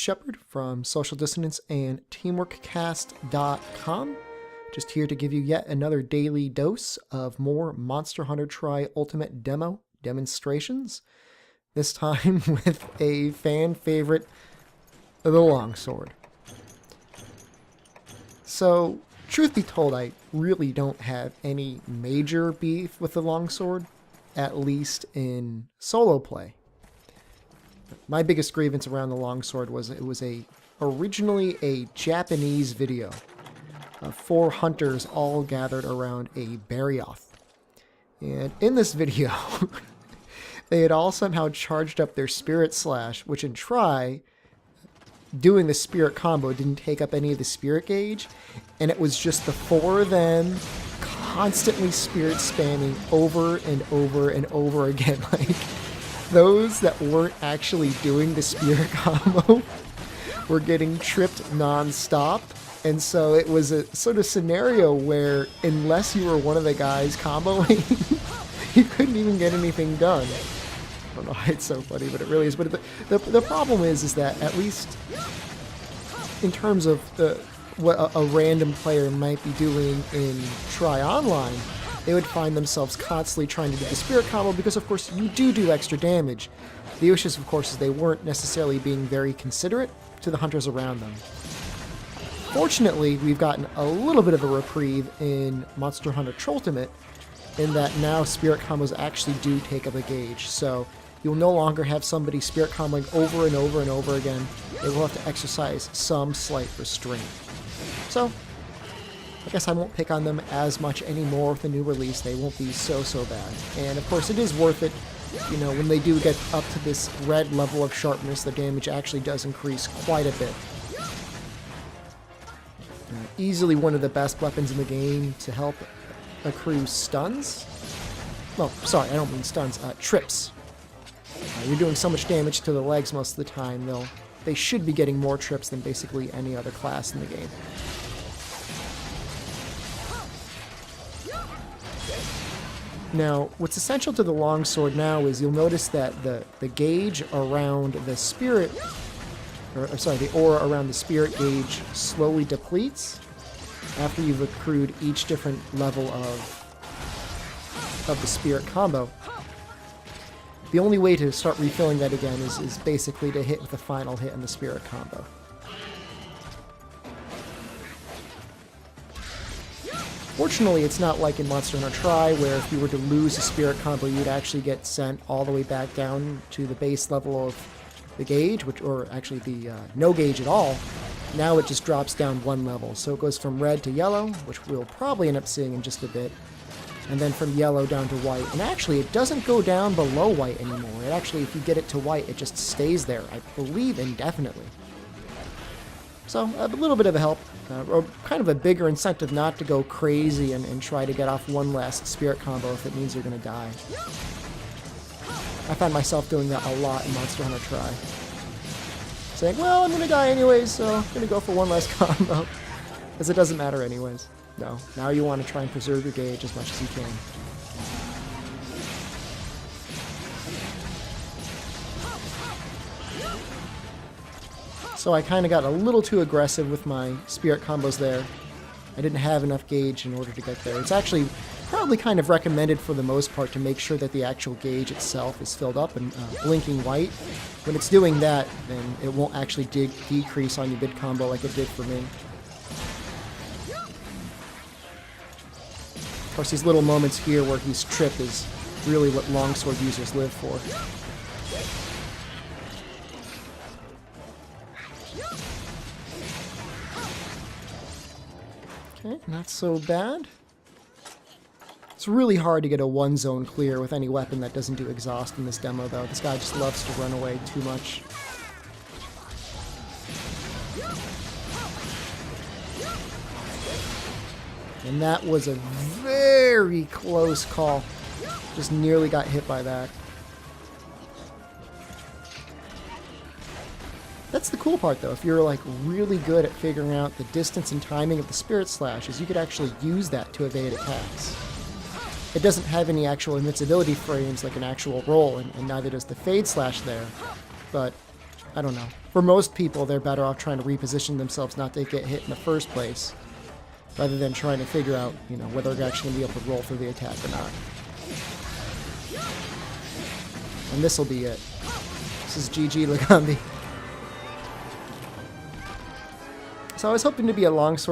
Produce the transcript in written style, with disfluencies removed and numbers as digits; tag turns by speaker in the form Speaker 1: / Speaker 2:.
Speaker 1: Shepard from Social Dissonance and TeamworkCast.com. Just here to give you yet another daily dose of more Monster Hunter Tri Ultimate Demo demonstrations. This time with a fan favorite, the longsword. So, truth be told, I really don't have any major beef with the longsword, at least in solo play. My biggest grievance around the longsword was it was originally a Japanese video of 4 hunters all gathered around a Barioth. And in this video, they had all somehow charged up their Spirit Slash, which in Tri, doing the Spirit combo didn't take up any of the Spirit gauge, and it was just the 4 of them constantly Spirit spamming over and over and over again. Like, those that weren't actually doing the Spirit combo were getting tripped non-stop. And so it was a sort of scenario where, unless you were one of the guys comboing, you couldn't even get anything done. I don't know why it's so funny, but it really is. But the problem is that, at least in terms of what a random player might be doing in Tri Online, they would find themselves constantly trying to do the Spirit combo because, of course, you do extra damage. The issue, of course, is they weren't necessarily being very considerate to the hunters around them. Fortunately, we've gotten a little bit of a reprieve in Monster Hunter Ultimate in that now Spirit combos actually do take up a gauge. So you'll no longer have somebody Spirit comboing over and over and over again. They will have to exercise some slight restraint. So I guess I won't pick on them as much anymore with the new release. They won't be so bad. And of course it is worth it, you know, when they do get up to this red level of sharpness, the damage actually does increase quite a bit. Easily one of the best weapons in the game to help accrue stuns. Well, sorry, I don't mean stuns, trips. You're doing so much damage to the legs most of the time, they should be getting more trips than basically any other class in the game. Now, what's essential to the longsword now is you'll notice that the gauge around the spirit, the aura around the spirit gauge slowly depletes after you've accrued each different level of the spirit combo. The only way to start refilling that again is basically to hit with the final hit in the spirit combo. Fortunately, it's not like in Monster Hunter Tri, where if you were to lose a spirit combo, you'd actually get sent all the way back down to the base level of the gauge, or actually the no gauge at all. Now it just drops down 1 level. So it goes from red to yellow, which we'll probably end up seeing in just a bit, and then from yellow down to white. And actually, it doesn't go down below white anymore. It actually, if you get it to white, it just stays there, I believe, indefinitely. So, a little bit of a help, or kind of a bigger incentive not to go crazy and try to get off one last spirit combo if it means you're going to die. I find myself doing that a lot in Monster Hunter Tri. Saying, well, I'm going to die anyways, so I'm going to go for one last combo. Because it doesn't matter anyways. No, now you want to try and preserve your gauge as much as you can. So I kind of got a little too aggressive with my spirit combos there. I didn't have enough gauge in order to get there. It's actually probably kind of recommended for the most part to make sure that the actual gauge itself is filled up and blinking white. When it's doing that, then it won't actually decrease on your bid combo like it did for me. Of course, these little moments here where he's tripped is really what longsword users live for. Okay, not so bad. It's really hard to get a one zone clear with any weapon that doesn't do exhaust in this demo, though. This guy just loves to run away too much. And that was a very close call. Just nearly got hit by that. That's the cool part, though. If you're like really good at figuring out the distance and timing of the Spirit Slashes, you could actually use that to evade attacks. It doesn't have any actual invincibility frames like an actual roll, and neither does the Fade Slash there. But, I don't know. for most people, they're better off trying to reposition themselves not to get hit in the first place, rather than trying to figure out, you know, whether they're actually going to be able to roll through the attack or not. And this will be it. This is GG Lagombi. So I was hoping to be a longsword